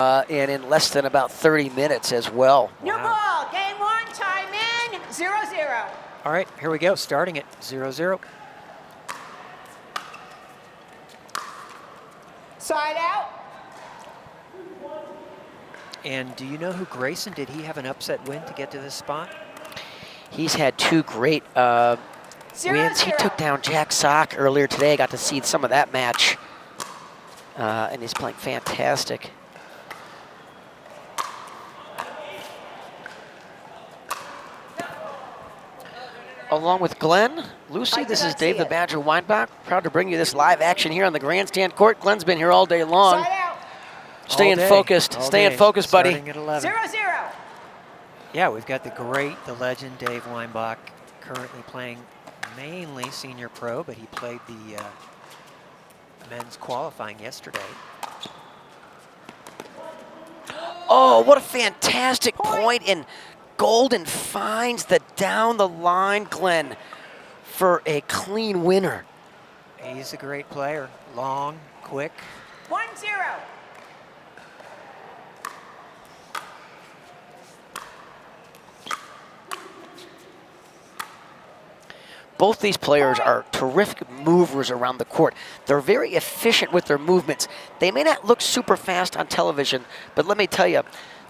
and in less than about 30 minutes as well. New ball, game one, time in, 0-0. All right, here we go, starting at 0-0. Side out. And do you know who Grayson, did he have an upset win to get to this spot? He's had two great wins. He took down Jack Sock earlier today. I got to see some of that match. And he's playing fantastic. Along with Glenn, Lucy, this is Dave the Badger Weinbach. Proud to bring you this live action here on the grandstand court. Glenn's been here all day long. Staying focused, staying focused, buddy. Starting at 11. 0-0. Yeah, we've got the legend Dave Weinbach, currently playing mainly senior pro, but he played the men's qualifying yesterday. Oh, what a fantastic point, and Goldin finds the down the line Glenn for a clean winner. He's a great player, long, quick. 1-0. Both these players are terrific movers around the court. They're very efficient with their movements. They may not look super fast on television, but let me tell you,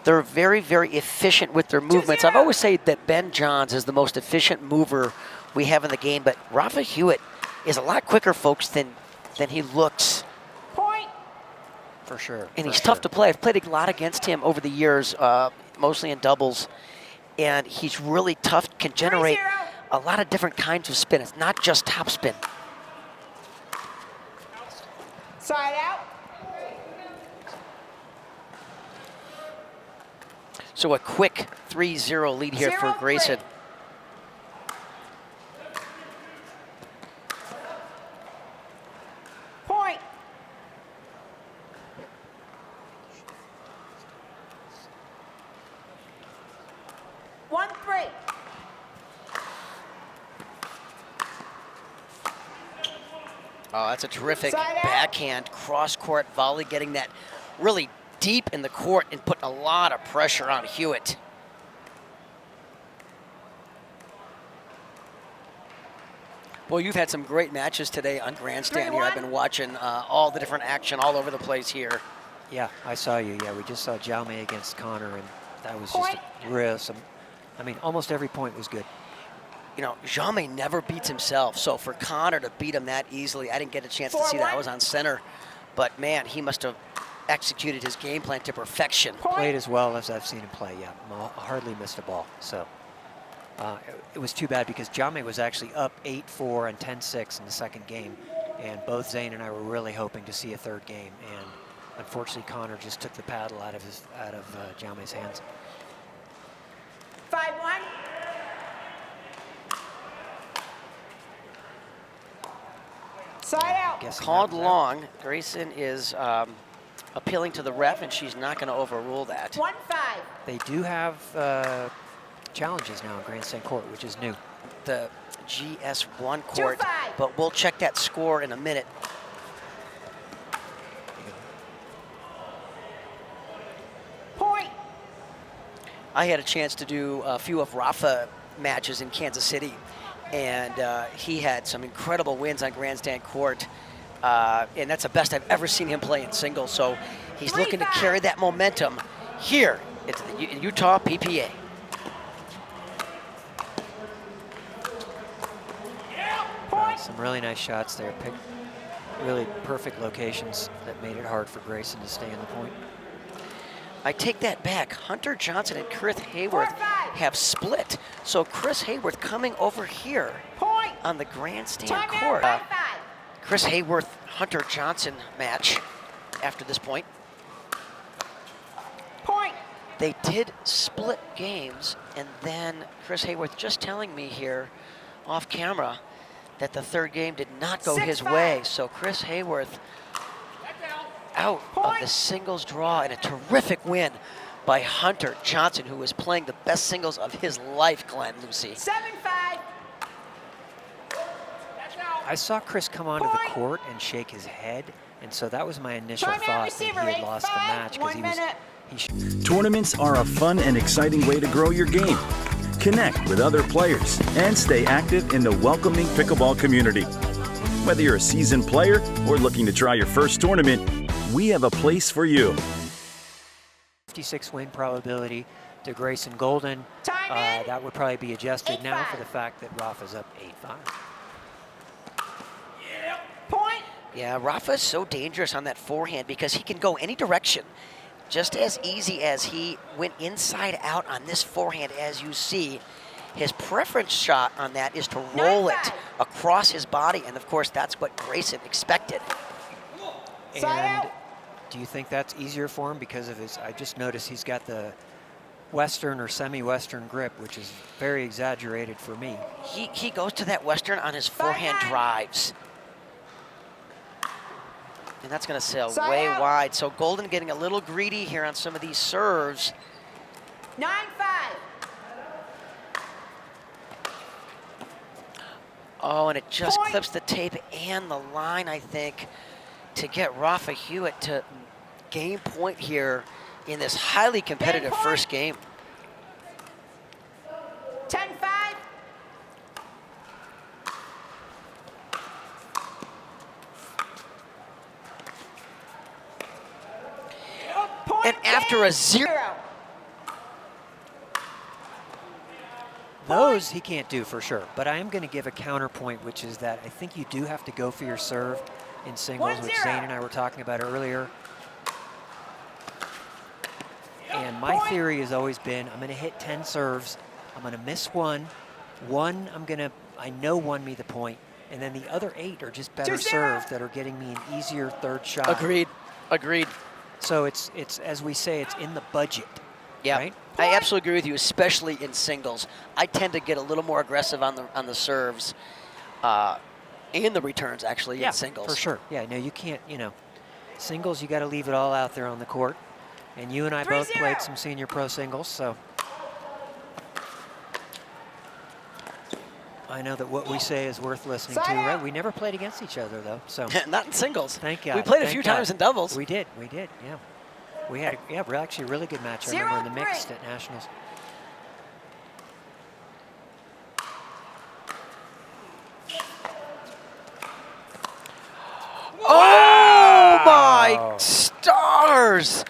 they're very, very efficient with their movements. I've always said that Ben Johns is the most efficient mover we have in the game, but Rafa Hewett is a lot quicker, folks, than he looks. Point. For sure. And he's tough to play. I've played a lot against him over the years, mostly in doubles, and he's really tough, can generate a lot of different kinds of spin. It's not just top spin. Side out. So a quick 3-0 lead here for Grayson. Point. One, 3. Oh, that's a terrific backhand cross-court volley, getting that really deep in the court and putting a lot of pressure on Hewett. Well, you've had some great matches today on grandstand here. I've been watching all the different action all over the place here. Yeah, I saw you. Yeah, we just saw Jaume against Connor, and that was just real. I mean, almost every point was good. You know, Jaume never beats himself, so for Connor to beat him that easily, I didn't get a chance to see that. I was on center, but man, he must have executed his game plan to perfection. Played as well as I've seen him play, yeah. Hardly missed a ball, so. It was too bad because Jaume was actually up 8-4 and 10-6 in the second game, and both Zane and I were really hoping to see a third game, and unfortunately Connor just took the paddle out of Jaume's hands. 5-1. Side out. Called long. Grayson is appealing to the ref, and she's not going to overrule that. 1-5. They do have challenges now in grandstand court, which is new. The GS1 court, 2-5. but we'll check that score in a minute. Point. I had a chance to do a few of Rafa matches in Kansas City, and he had some incredible wins on grandstand court, and that's the best I've ever seen him play in singles. So he's looking to carry that momentum here at the Utah PPA. Some really nice shots there. Picked really perfect locations that made it hard for Grayson to stay on the point. I take that back. Hunter Johnson and Chris Hayworth have split. So Chris Hayworth coming over here on the grandstand court. Chris Hayworth, Hunter Johnson match after this point. They did split games, and then Chris Hayworth just telling me here off camera that the third game did not go his way. So Chris Hayworth out of the singles draw, and a terrific win by Hunter Johnson, who was playing the best singles of his life, Glenn, Lucy. 7-5. I saw Chris come onto the court and shake his head, and so that was my initial Timeout, thought receiver, that he had lost the 8-5, match because 1 minute. Tournaments are a fun and exciting way to grow your game. Connect with other players and stay active in the welcoming pickleball community. Whether you're a seasoned player or looking to try your first tournament, we have a place for you. 56 win probability to Grayson Goldin. Time in. That would probably be adjusted now 8-5. for the fact that Rafa's up 8-5. Point. Yeah, Rafa's so dangerous on that forehand because he can go any direction. Just as easy as he went inside out on this forehand, as you see. His preference shot on that is to roll it 9-5. across his body, and of course that's what Grayson expected. Side And out. do you think that's easier for him because of his, I just noticed he's got the Western or semi-Western grip, which is very exaggerated for me. He goes to that Western on his forehand 5-9. drives. And that's going to sail Side way out. wide. So Goldin getting a little greedy here on some of these serves. 9-5. Oh, and it just Point. clips the tape and the line, I think, to get Rafa Hewett to game point here in this highly competitive point. first game. 10-5. Point. And after a zero. Those he can't do for sure, but I am going to give a counterpoint, which is that I think you do have to go for your serve in singles, which 1-0. Zane and I were talking about earlier. And my theory has always been, I'm going to hit 10 serves, I'm going to miss one. One, I know won me the point, and then the other 8 are just better 2-0. serves that are getting me an easier third shot. Agreed. Agreed. So it's as we say, it's in the budget. Yeah, Right? I absolutely agree with you, especially in singles. I tend to get a little more aggressive on the serves and the returns, actually, in singles. For sure. Yeah, no, you can't, singles, you got to leave it all out there on the court. And you and I both 3-0. played some senior pro singles, so I know that what we say is worth listening to, Side right? out. We never played against each other, though, so Not in singles. thank God. We played a thank few God. times in doubles. We did, yeah. We had, we're actually a really good match, I remember, in the 0-3. mixed at Nationals. Oh my stars!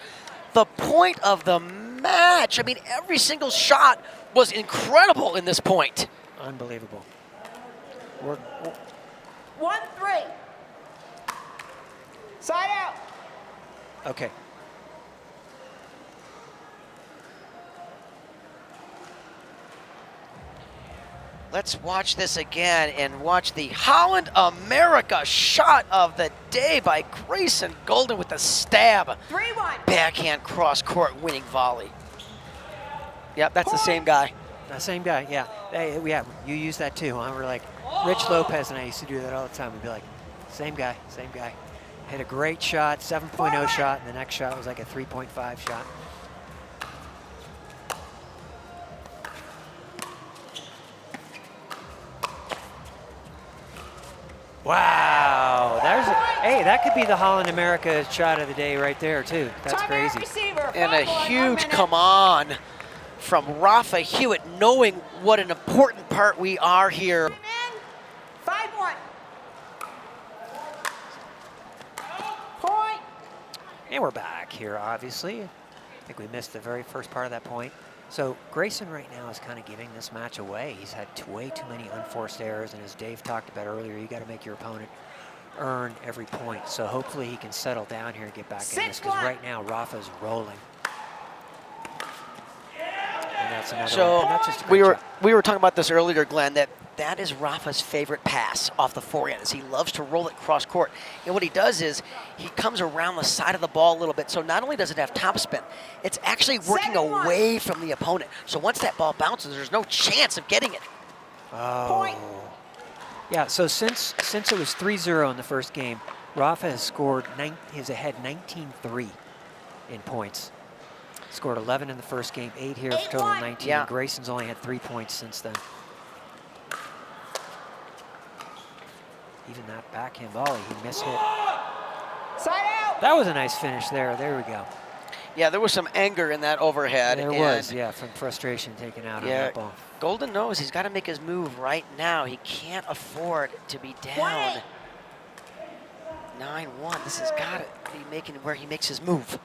The point of the match. I mean, every single shot was incredible in this point. Unbelievable. 1-3. Side out. Okay. Let's watch this again and watch the Holland America shot of the day by Grayson Goldin with the stab. 3-1. Backhand cross-court winning volley. Yep, that's the same guy. The same guy, yeah. Hey, yeah, you use that too, huh? We're like, Rich Lopez and I used to do that all the time. We'd be like, same guy, same guy. Hit a great shot, 7.0 shot, and the next shot was like a 3.5 shot. Wow, hey, that could be the Holland America shot of the day right there too. That's Timeout, crazy. receiver. And a 5-1, 1 huge minute. come on from Rafa Hewett, knowing what an important part we are here. 5-1. Point. And we're back here, obviously. I think we missed the very first part of that point. So Grayson right now is kind of giving this match away. He's had way too many unforced errors, and as Dave talked about earlier, you got to make your opponent earn every point. So hopefully he can settle down here and get back in this, because 6-1. right now Rafa's rolling. And that's another So one. And that's just a great shot. we were talking about this earlier, Glenn, that is Rafa's favorite pass off the forehand, is he loves to roll it cross court. And what he does is he comes around the side of the ball a little bit. So not only does it have topspin, it's actually working 7-1. away from the opponent. So once that ball bounces, there's no chance of getting it. Point. Yeah, so since it was 3-0 in the first game, Rafa has scored, he's ahead 19-3 in points. Scored 11 in the first game, 8 here for total 8-1. 19. Yeah. Grayson's only had 3 points since then. even that backhand volley, he mishit. Side out. That was a nice finish there. There we go. Yeah, there was some anger in that overhead. There was, yeah, from frustration taken out on that ball. Goldin knows he's got to make his move right now. He can't afford to be down 9-1. This has got to be making where he makes his move.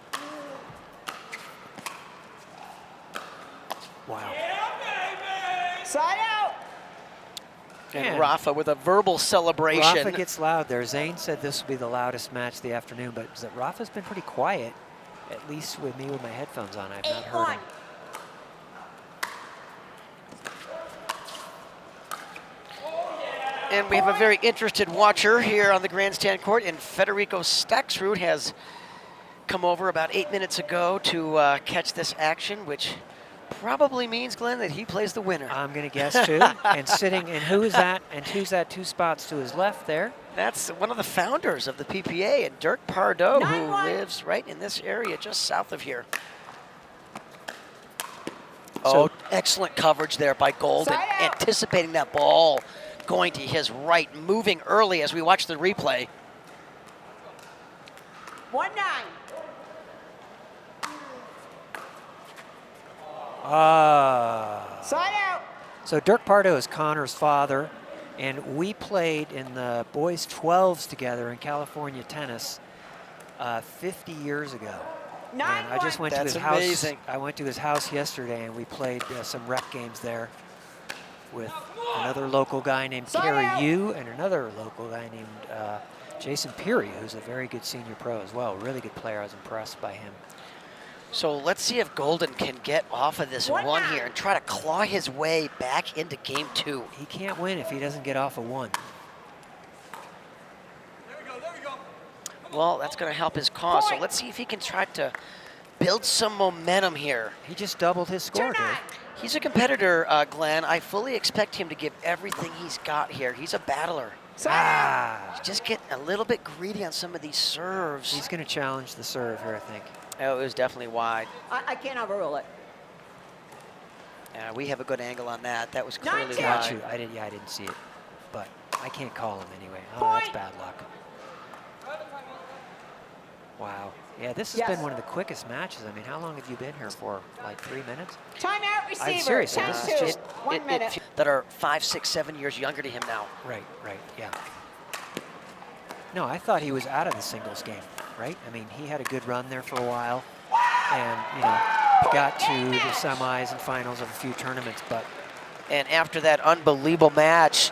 Wow. Side out. And Rafa with a verbal celebration. Rafa gets loud there. Zane said this will be the loudest match of the afternoon, but Rafa's been pretty quiet, at least with me with my headphones on. I've not heard him. And we have a very interested watcher here on the grandstand court, and Federico Staxrud has come over about 8 minutes ago to catch this action, which probably means, Glenn, that he plays the winner. I'm going to guess too. And sitting, and who is that? And who's that 2 spots to his left there? That's one of the founders of the PPA, and Dirk Pardo, who 9-1. lives right in this area just south of here. So, Excellent coverage there by Goldin, Side out. anticipating that ball going to his right, moving early as we watch the replay. 1-9. Side out. So Dirk Pardo is Connor's father, and we played in the boys 12s together in California tennis 50 years ago. And I just went to his house. Amazing. I went to his house yesterday, and we played some rec games there with another local guy named Kerry Yu and another local guy named Jason Peary, who's a very good senior pro as well. Really good player. I was impressed by him. So let's see if Goldin can get off of this one here and try to claw his way back into game 2. He can't win if he doesn't get off a 1. Well, that's going to help his cause. So let's see if he can try to build some momentum here. He just doubled his score, Dave. He's a competitor, Glenn. I fully expect him to give everything he's got here. He's a battler. He's just getting a little bit greedy on some of these serves. He's going to challenge the serve here, I think. Oh, it was definitely wide. I can't overrule it. We have a good angle on that. That was clearly 9-2. Got wide. you. I didn't see it, but I can't call him anyway. Oh, that's bad luck. Wow. Yeah, this has been one of the quickest matches. I mean, how long have you been here for? Like 3 minutes? Timeout receiver. I'm serious. This is just 1 minute. That are 5, 6, 7 years younger to him now. Right, yeah. No, I thought he was out of the singles game, right? I mean, he had a good run there for a while, and got to the semis and finals of a few tournaments, but. And after that unbelievable match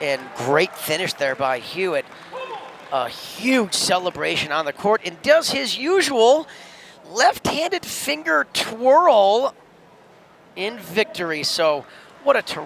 and great finish there by Hewett, a huge celebration on the court, and does his usual left-handed finger twirl in victory. So what a terrific